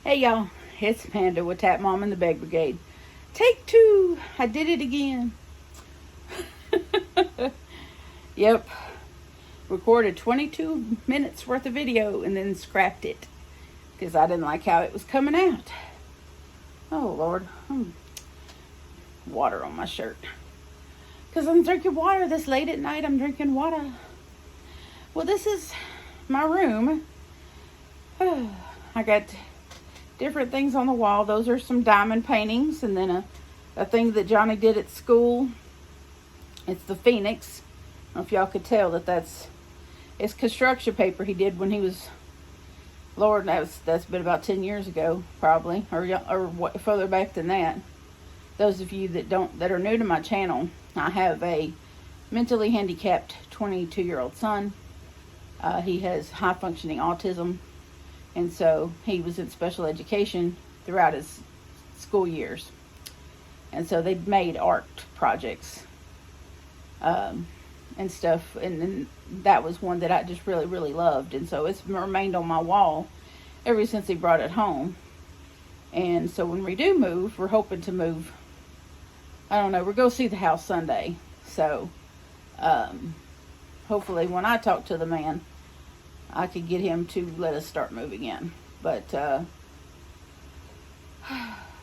Hey y'all, it's Panda with Tap Mom and the Beg Brigade. Take two. I did it again. Yep. Recorded 22 minutes worth of video and then scrapped it because I didn't like how it was coming out. Oh Lord. Water on my shirt. Because I'm drinking water this late at night. I'm drinking water. Well, this is my room. I got different things on the wall. Those are some diamond paintings, and then a thing that Johnny did at school. It's the Phoenix. I don't know if y'all could tell it's construction paper he did when he was, Lord, that's been about 10 years ago, probably, or further back than that. Those of you that are new to my channel, I have a mentally handicapped 22-year-old son. He has high functioning autism. And so he was in special education throughout his school years. And so they made art projects and stuff. And that was one that I just really, really loved. And so it's remained on my wall ever since he brought it home. And so when we do move, we're hoping to move. I don't know. We're going to see the house Sunday. So hopefully when I talk to the man, I could get him to let us start moving in. But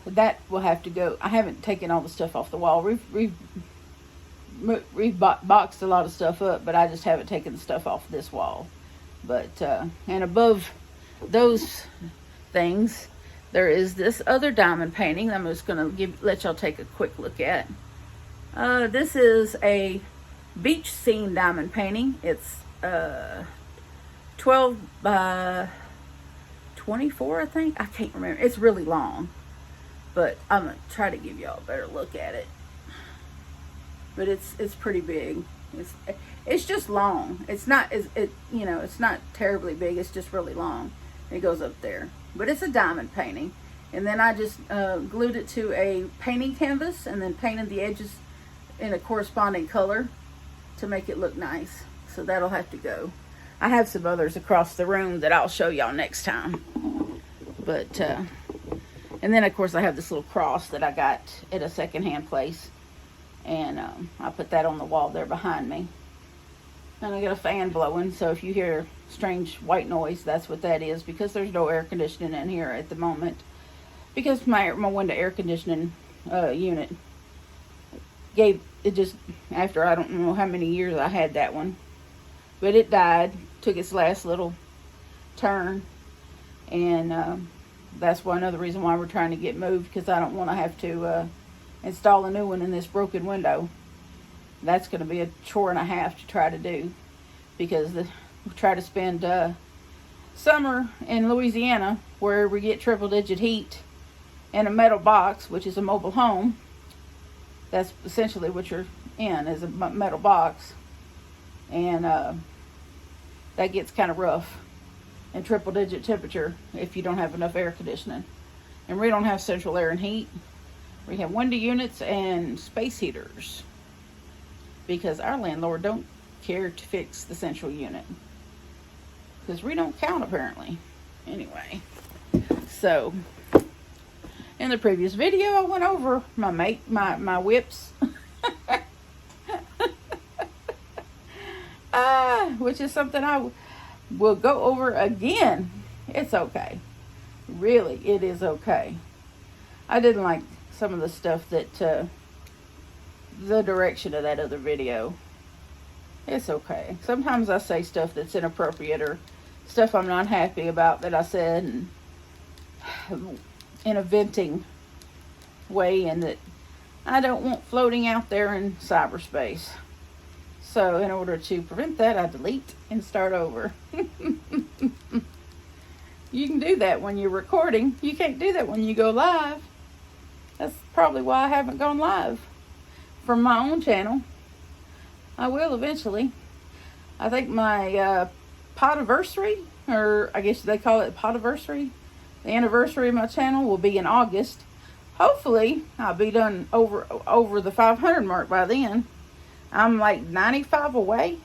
that will have to go. I haven't taken all the stuff off the wall. We've boxed a lot of stuff up, but I just haven't taken the stuff off this wall. But and above those things, there is this other diamond painting I'm just going to let y'all take a quick look at. This is a beach scene diamond painting. It's 12 by 24, I think. I can't remember. It's really long, but I'm gonna try to give y'all a better look at it. But it's pretty big. It's just long. It's not it's not terribly big. It's just really long. It goes up there, but it's a diamond painting. And then I just glued it to a painting canvas and then painted the edges in a corresponding color to make it look nice. So that'll have to go. I have some others across the room that I'll show y'all next time. But, and then of course I have this little cross that I got at a secondhand place. And I put that on the wall there behind me. And I got a fan blowing, so if you hear strange white noise, that's what that is, because there's no air conditioning in here at the moment. Because my window air conditioning unit gave, it just, after I don't know how many years I had that one. But it died, took its last little turn, and that's another reason why we're trying to get moved, because I don't want to have to install a new one in this broken window. That's going to be a chore and a half to try to do, because we try to spend summer in Louisiana, where we get triple-digit heat, in a metal box, which is a mobile home. That's essentially what you're in, is a metal box. And that gets kind of rough in triple digit temperature if you don't have enough air conditioning. And we don't have central air and heat. We have window units and space heaters, because our landlord don't care to fix the central unit, because we don't count apparently. Anyway, so in the previous video I went over my whips. Which is something I will go over again. It's okay. Really, it is okay. I didn't like some of the stuff that, the direction of that other video. It's okay. Sometimes I say stuff that's inappropriate, or stuff I'm not happy about that I said, and in a venting way, and that I don't want floating out there in cyberspace. So in order to prevent that, I delete and start over. You can do that when you're recording. You can't do that when you go live. That's probably why I haven't gone live from my own channel. I will eventually. I think my podiversary, or I guess they call it podiversary, the anniversary of my channel will be in August. Hopefully, I'll be done over the 500 mark by then. I'm like 95 away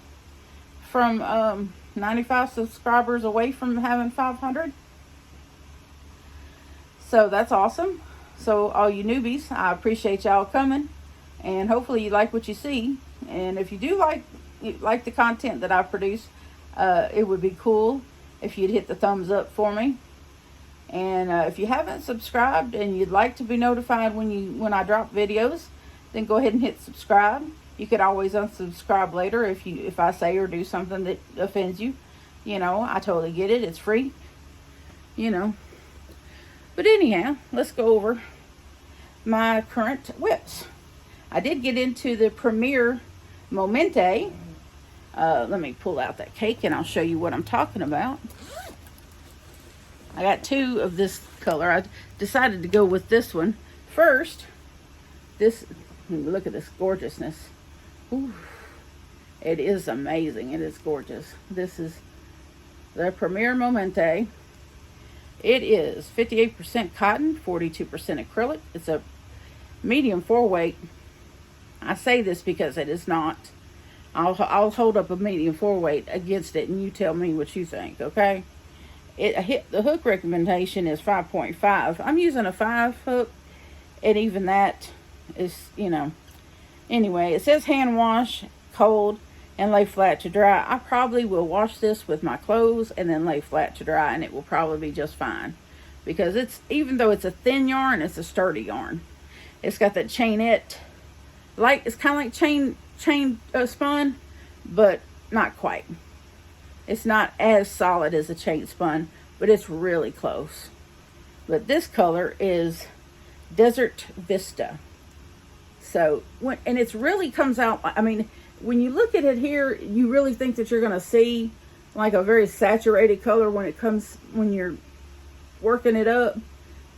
from 95 subscribers away from having 500. So that's awesome. So all you newbies, I appreciate y'all coming, and hopefully you like what you see. And if you do like the content that I produce, it would be cool if you'd hit the thumbs up for me. And if you haven't subscribed and you'd like to be notified when I drop videos, then go ahead and hit subscribe. You could always unsubscribe later if I say or do something that offends you. You know, I totally get it. It's free. You know. But anyhow, let's go over my current whips. I did get into the Premier Momente. Let me pull out that cake and I'll show you what I'm talking about. I got two of this color. I decided to go with this one first. Look at this gorgeousness. Ooh, it is amazing. It is gorgeous. This is the Premier Momente. It is 58% cotton, 42% acrylic. It's a medium 4-weight. I say this because it is not. I'll hold up a medium 4-weight against it and you tell me what you think, okay? The hook recommendation is 5.5. I'm using a 5 hook, and even that is, you know. Anyway, it says hand wash, cold, and lay flat to dry. I probably will wash this with my clothes and then lay flat to dry, and it will probably be just fine. Because even though it's a thin yarn, it's a sturdy yarn. It's got that chainette, it's kind of like chain spun, but not quite. It's not as solid as a chain spun, but it's really close. But this color is Desert Vista. So, and it really comes out, I mean, when you look at it here, you really think that you're going to see like a very saturated color when you're working it up,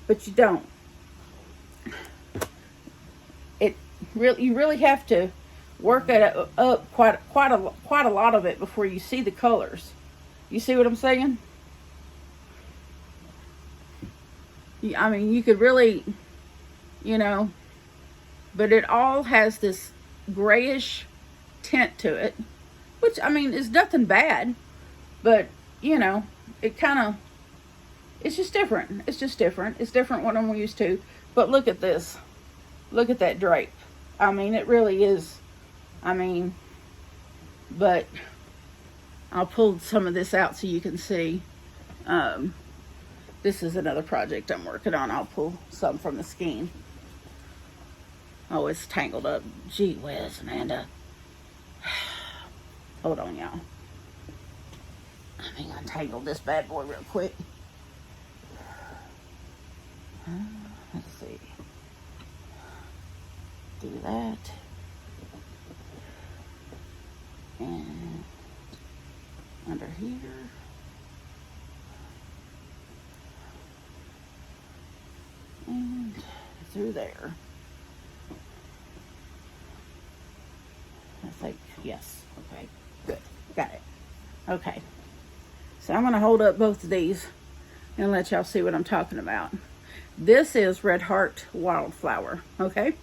but you don't. You really have to work it up quite a lot of it before you see the colors. You see what I'm saying? I mean, you could really, you know, but it all has this grayish tint to it, which, I mean, is nothing bad, but, you know, it's just different. It's just different. It's different what I'm used to. But look at this. Look at that drape. I mean, it really is. I mean, but I'll pull some of this out so you can see. This is another project I'm working on. I'll pull some from the skein. Oh, it's tangled up. Gee whiz, Amanda. Hold on, y'all. Let me untangle this bad boy real quick. Let's see. Do that. And under here. And through there. I think, yes. Okay, good. Got it. Okay. So I'm going to hold up both of these and let y'all see what I'm talking about. This is Red Heart Wildflower. Okay?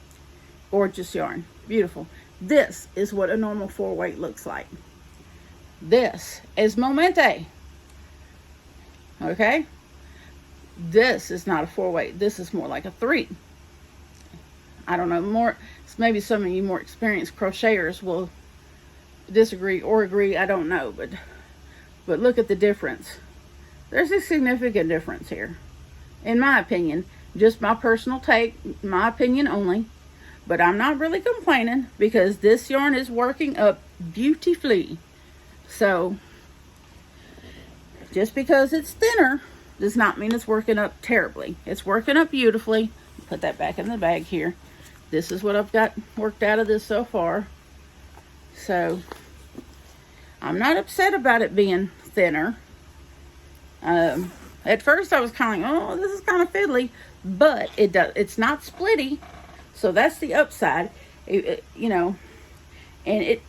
Gorgeous yarn. Beautiful. This is what a normal 4-weight looks like. This is Momente. Okay? This is not a 4-weight. This is more like a 3. I don't know. Maybe some of you more experienced crocheters will disagree or agree. I don't know. But look at the difference. There's a significant difference here. In my opinion. Just my personal take. My opinion only. But I'm not really complaining because this yarn is working up beautifully. So, just because it's thinner does not mean it's working up terribly. It's working up beautifully. Put that back in the bag here. This is what I've got worked out of this so far. So, I'm not upset about it being thinner. At first I was kind of like, oh, this is kind of fiddly. But it's not splitty. So that's the upside, you know, and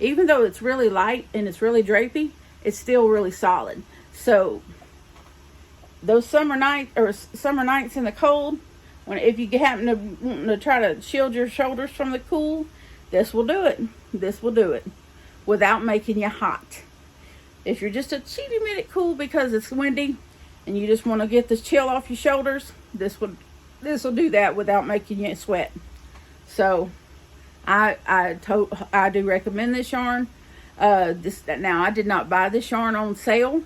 even though it's really light and it's really drapey, it's still really solid. So those summer nights in the cold, if you happen to try to shield your shoulders from the cool, this will do it. This will do it without making you hot. If you're just a teeny minute cool because it's windy, and you just want to get this chill off your shoulders, this will do that without making you sweat. So I do recommend this yarn. Now I did not buy this yarn on sale.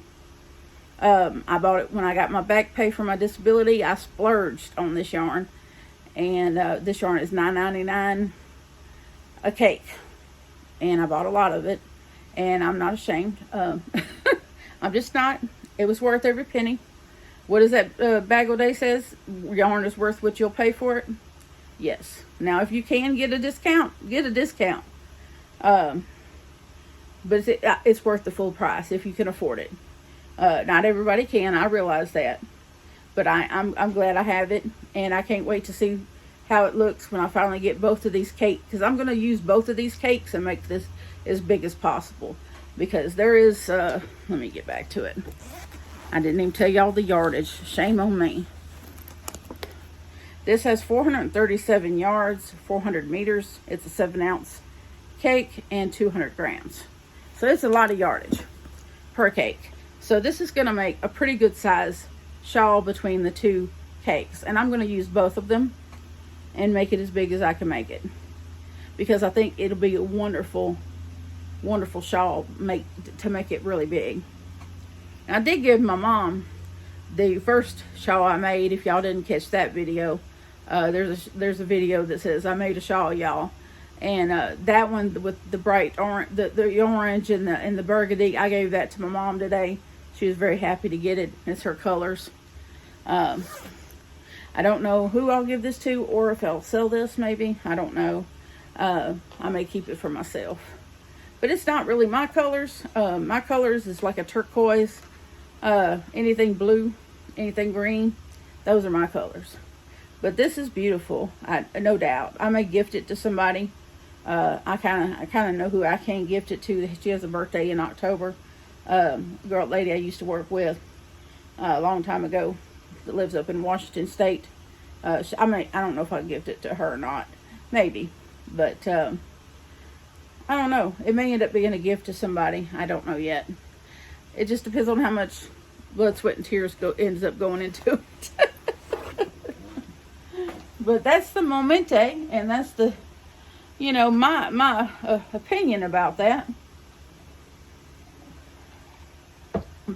I bought it when I got my back pay for my disability. I splurged on this yarn, and this yarn is $9.99 a cake, and I bought a lot of it, and I'm not ashamed. I'm just not. It was worth every penny. What is that Bag O' Day says? Yarn is worth what you'll pay for it. Yes. Now, if you can get a discount, get a discount. But it's worth the full price if you can afford it. Not everybody can. I realize that. But I'm glad I have it. And I can't wait to see how it looks when I finally get both of these cakes. Because I'm going to use both of these cakes and make this as big as possible. Because there is... let me get back to it. I didn't even tell y'all the yardage. Shame on me. This has 437 yards, 400 meters. It's a 7-ounce cake and 200 grams. So it's a lot of yardage per cake. So this is going to make a pretty good size shawl between the two cakes. And I'm going to use both of them and make it as big as I can make it. Because I think it'll be a wonderful, wonderful shawl to make it really big. I did give my mom the first shawl I made. If y'all didn't catch that video, there's a video that says I made a shawl, y'all, and that one with the bright orange, the orange and the burgundy, I gave that to my mom today. She was very happy to get it. It's her colors. I don't know who I'll give this to, or if I'll sell this. Maybe, I don't know. I may keep it for myself, but it's not really my colors. My colors is like a turquoise. Anything blue, anything green, those are my colors. But this is beautiful, no doubt. I may gift it to somebody. I kind of know who I can gift it to. She has a birthday in October. Lady I used to work with a long time ago that lives up in Washington State. I don't know if I gift it to her or not. Maybe, but I don't know. It may end up being a gift to somebody. I don't know yet. It just depends on how much blood, sweat, and tears ends up going into it. But that's the momente, and that's the, my opinion about that.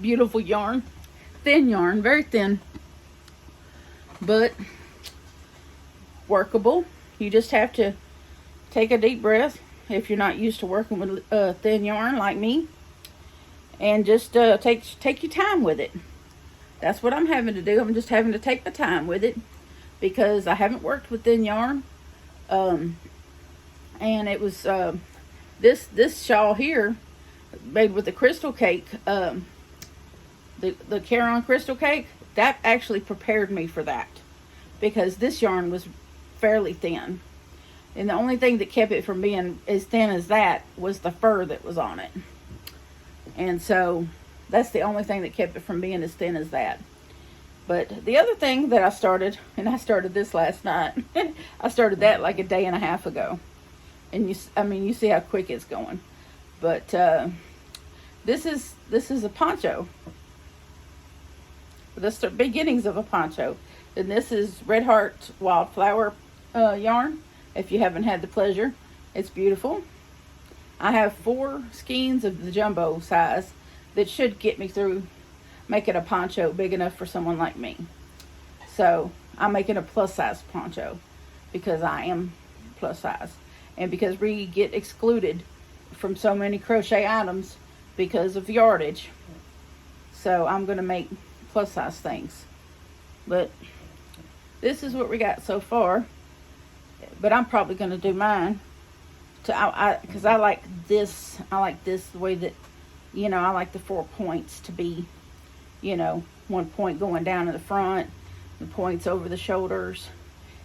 Beautiful yarn. Thin yarn, very thin. But workable. You just have to take a deep breath if you're not used to working with thin yarn like me. And just take your time with it. That's what I'm having to do. I'm just having to take my time with it because I haven't worked with thin yarn. And it was this shawl here made with the crystal cake, the Caron crystal cake. That actually prepared me for that because this yarn was fairly thin, and the only thing that kept it from being as thin as that was the fur that was on it. And so that's the only thing that kept it from being as thin as that. But the other thing that I started, and I started this last night, I started that like a day and a half ago. And you see how quick it's going. But this is a poncho. This is the beginnings of a poncho. And this is Red Heart Wildflower yarn. If you haven't had the pleasure, it's beautiful. I have 4 skeins of the jumbo size that should get me through making a poncho big enough for someone like me. So I'm making a plus size poncho because I am plus size. And because we get excluded from so many crochet items because of yardage. So I'm going to make plus size things. But this is what we got so far. But I'm probably going to do mine. Because I like this the way that, I like the 4 points to be, 1 point going down in the front, the points over the shoulders,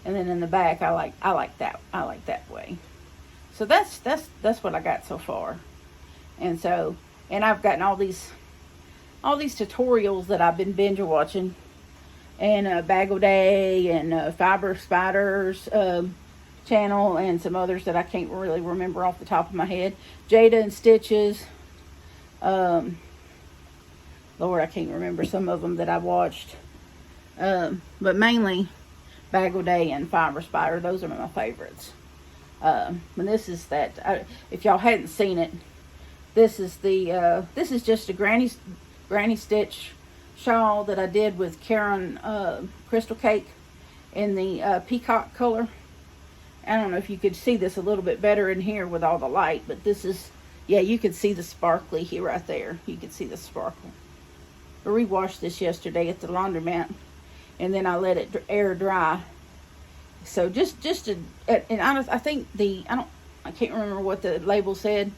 and then in the back I like that way. So that's what I got so far. And I've gotten all these tutorials that I've been binge watching, and Bag O' Day and Fiber Spiders channel, and some others that I can't really remember off the top of my head. Jada and Stitches, the Lord, I can't remember some of them that I watched. But mainly Bag O' Day and Fiber Spider. Those are my favorites. And this is that. If y'all hadn't seen it, this is the. This is just a granny stitch shawl that I did with Karen Crystal Cake in the peacock color. I don't know if you could see this a little bit better in here with all the light, but this is, yeah, you could see the sparkly here right there. You could see the sparkle. I rewashed this yesterday at the laundromat, and then I let it air dry. So just to, and I think I can't remember what the label said,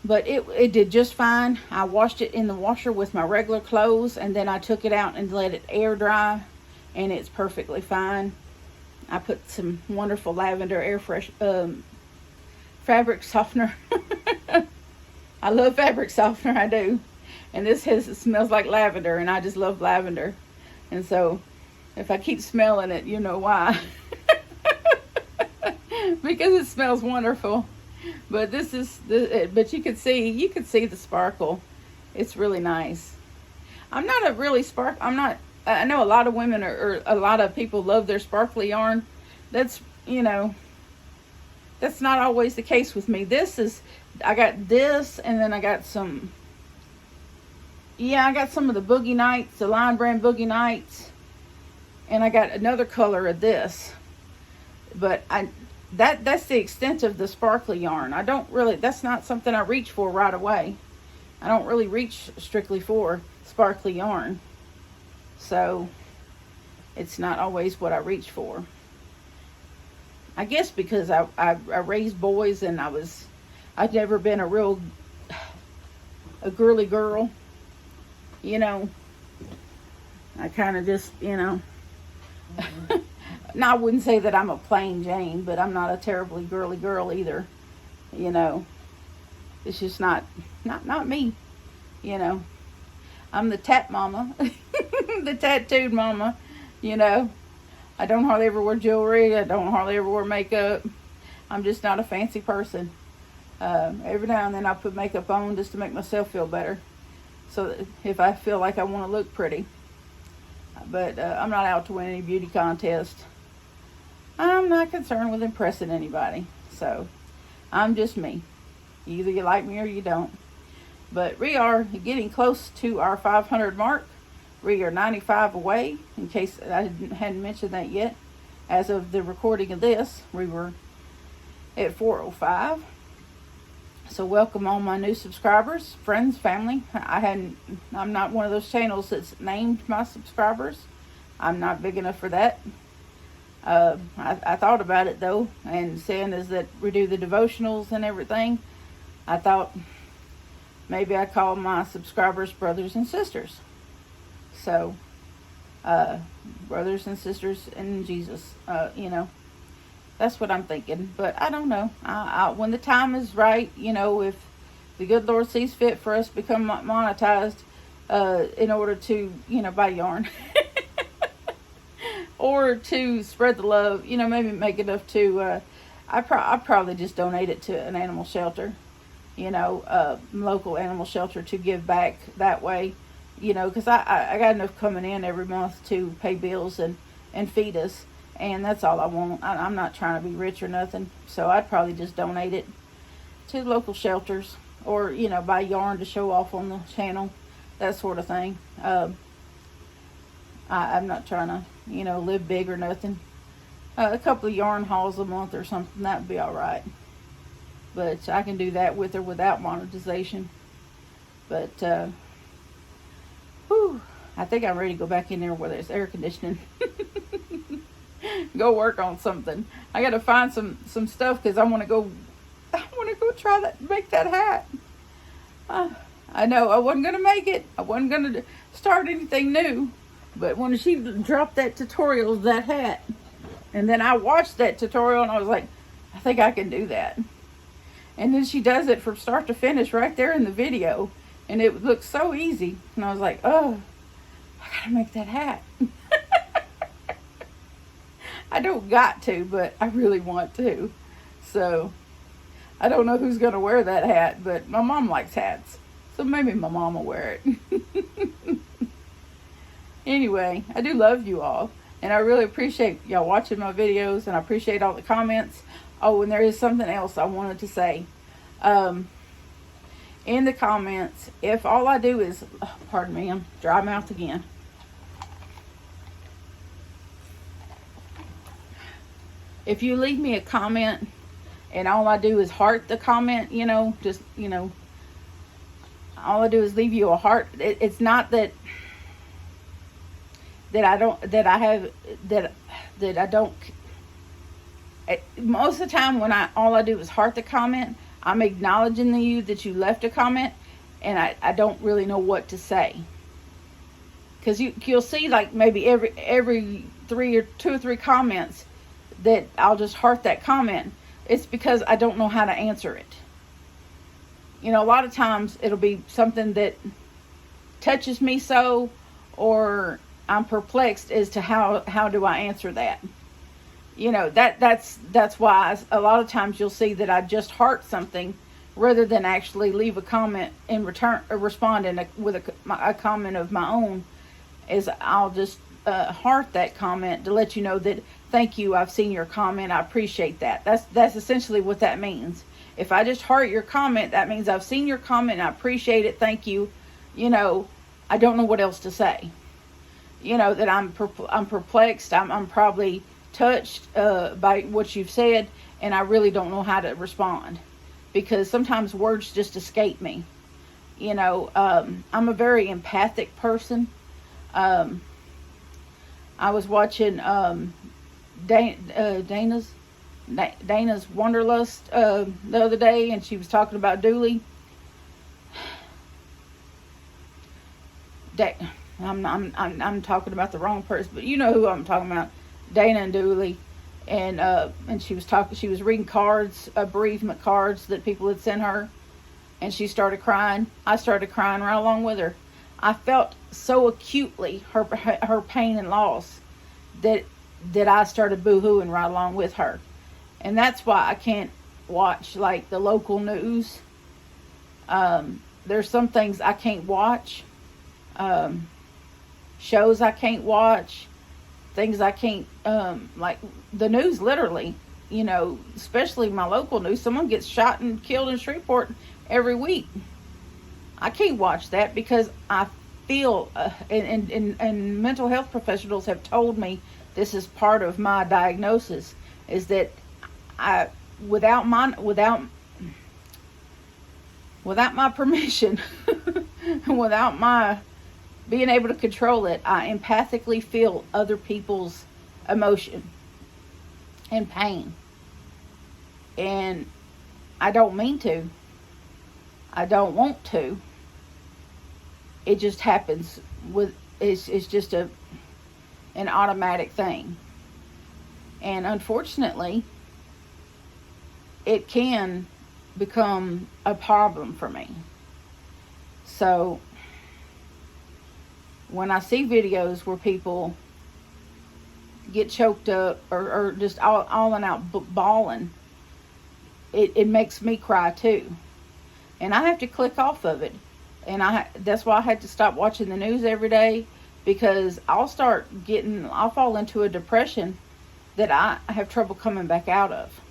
but it did just fine. I washed it in the washer with my regular clothes, and then I took it out and let it air dry, and it's perfectly fine. I put some wonderful lavender air fresh fabric softener. I love fabric softener, I do. And it smells like lavender, and I just love lavender. And so if I keep smelling it, you know why. Because it smells wonderful. But but you could see the sparkle. It's really nice. I'm not a really I know a lot of women or a lot of people love their sparkly yarn. That's, that's not always the case with me. I got this, and then I got some of the Boogie Nights, the Lion Brand Boogie Nights, and I got another color of this. But that's the extent of the sparkly yarn. That's not something I reach for right away. I don't really reach strictly for sparkly yarn. So it's not always what I reach for. I guess because I raised boys, and I'd never been a girly girl. I kind of just, No, I wouldn't say that I'm a plain Jane, but I'm not a terribly girly girl either. It's just not me. I'm the tat mama, the tattooed mama, I don't hardly ever wear jewelry. I don't hardly ever wear makeup. I'm just not a fancy person. Every now and then I put makeup on just to make myself feel better. So if I feel like I want to look pretty. But I'm not out to win any beauty contest. I'm not concerned with impressing anybody. So I'm just me. Either you like me or you don't. But we are getting close to our 500 mark. We are 95 away, in case I hadn't mentioned that yet. As of the recording of this, we were at 405. So welcome all my new subscribers, friends, family. I'm not one of those channels that's named my subscribers. I'm not big enough for that. I thought about it though, and seeing as that we do the devotionals and everything, I thought maybe I call my subscribers brothers and sisters. So, brothers and sisters in Jesus, that's what I'm thinking. But I don't know. When the time is right, if the good Lord sees fit for us to become monetized, in order to, buy yarn or to spread the love, maybe make enough to, I'd probably just donate it to an animal shelter, local animal shelter, to give back that way. Because I got enough coming in every month to pay bills and feed us, and that's all I want. I'm not trying to be rich or nothing, so I'd probably just donate it to local shelters, or buy yarn to show off on the channel, that sort of thing. I'm not trying to live big or nothing. A couple of yarn hauls a month or something, that would be all right. But I can do that with or without monetization. But I think I'm ready to go back in there where there's air conditioning. Go work on something. I got to find some stuff, because I want to go try that, make that hat. I know I wasn't going to make it. I wasn't going to start anything new. But when she dropped that tutorial of that hat, and then I watched that tutorial, and I was like, I think I can do that. And then she does it from start to finish right there in the video. And it looks so easy. And I was like, oh, I gotta make that hat. I don't got to, but I really want to. So, I don't know who's gonna wear that hat, but my mom likes hats. So maybe my mom will wear it. Anyway, I do love you all. And I really appreciate y'all watching my videos. And I appreciate all the comments. Oh, and there is something else I wanted to say. In the comments, if all I do is... Oh, pardon me, I'm dry mouth again. If you leave me a comment and all I do is heart the comment, all I do is leave you a heart. It's not that I don't. Most of the time when all I do is heart the comment, I'm acknowledging you that you left a comment, and I don't really know what to say. Because you'll see like maybe every 2 or 3 comments that I'll just heart that comment. It's because I don't know how to answer it. A lot of times it'll be something that touches me so, or I'm perplexed as to how do I answer that. That's why a lot of times you'll see that I just heart something rather than actually leave a comment in return or respond with a comment of my own. Is I'll just heart that comment to let you know that thank you, I've seen your comment, I appreciate that. That's essentially what that means. If I just heart your comment, that means I've seen your comment and I appreciate it, thank you. I don't know what else to say. That I'm perplexed, I'm probably touched by what you've said, and I really don't know how to respond, because sometimes words just escape me. I'm a very empathic person. I was watching Dana's Wanderlust the other day, and she was talking about Dooley. I'm talking about the wrong person, but you know who I'm talking about, Dana and Dooley, and she was reading cards, bereavement cards that people had sent her, and she started crying. I started crying right along with her. I felt so acutely her pain and loss that I started boo-hooing right along with her. And that's why I can't watch like the local news. There's some things I can't watch. Shows I can't watch. Things I can't, like the news literally, especially my local news. Someone gets shot and killed in Shreveport every week. I can't watch that because I feel, and mental health professionals have told me this is part of my diagnosis, is that without my permission, without my being able to control it, I empathically feel other people's emotion and pain. And I don't mean to. I don't want to. It just happens it's just an automatic thing. And unfortunately, it can become a problem for me. So when I see videos where people get choked up or just all and out bawling, it makes me cry too. And I have to click off of it. And that's why I had to stop watching the news every day, because I'll fall into a depression that I have trouble coming back out of.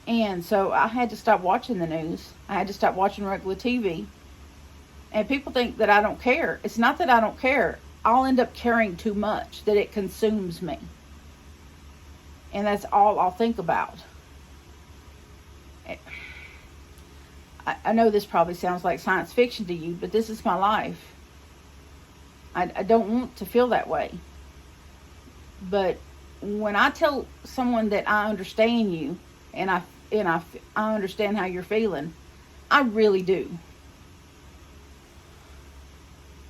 And so I had to stop watching the news. I had to stop watching regular TV. And people think that I don't care. It's not that I don't care. I'll end up caring too much that it consumes me. And that's all I'll think about. I know this probably sounds like science fiction to you, but this is my life. I don't want to feel that way. But when I tell someone that I understand you, and I understand how you're feeling, I really do.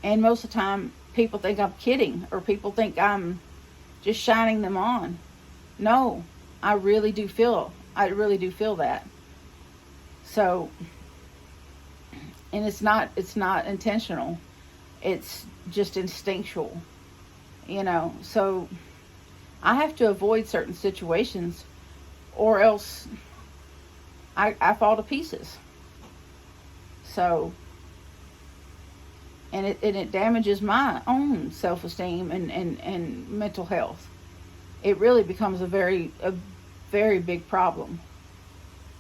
And most of the time, people think I'm kidding, or people think I'm just shining them on. No, I really do feel that. So, and it's not intentional. It's just instinctual, so I have to avoid certain situations, or else I fall to pieces. So and it damages my own self-esteem and mental health. It really becomes a very big problem.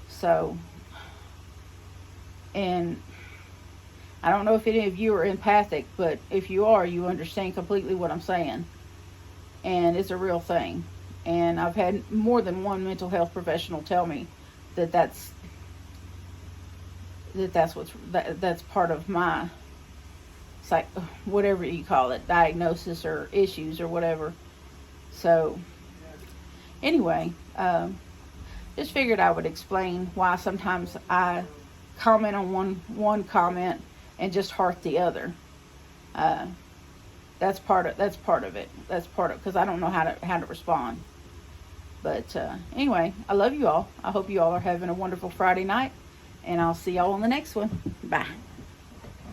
So, and I don't know if any of you are empathic, but if you are, you understand completely what I'm saying. And it's a real thing. And I've had more than one mental health professional tell me that that's part of my whatever you call it, diagnosis or issues or whatever. So anyway, just figured I would explain why sometimes I comment on one comment and just heart the other. That's part of it. Because I don't know how to respond. But anyway, I love you all. I hope you all are having a wonderful Friday night, and I'll see y'all on the next one. Bye.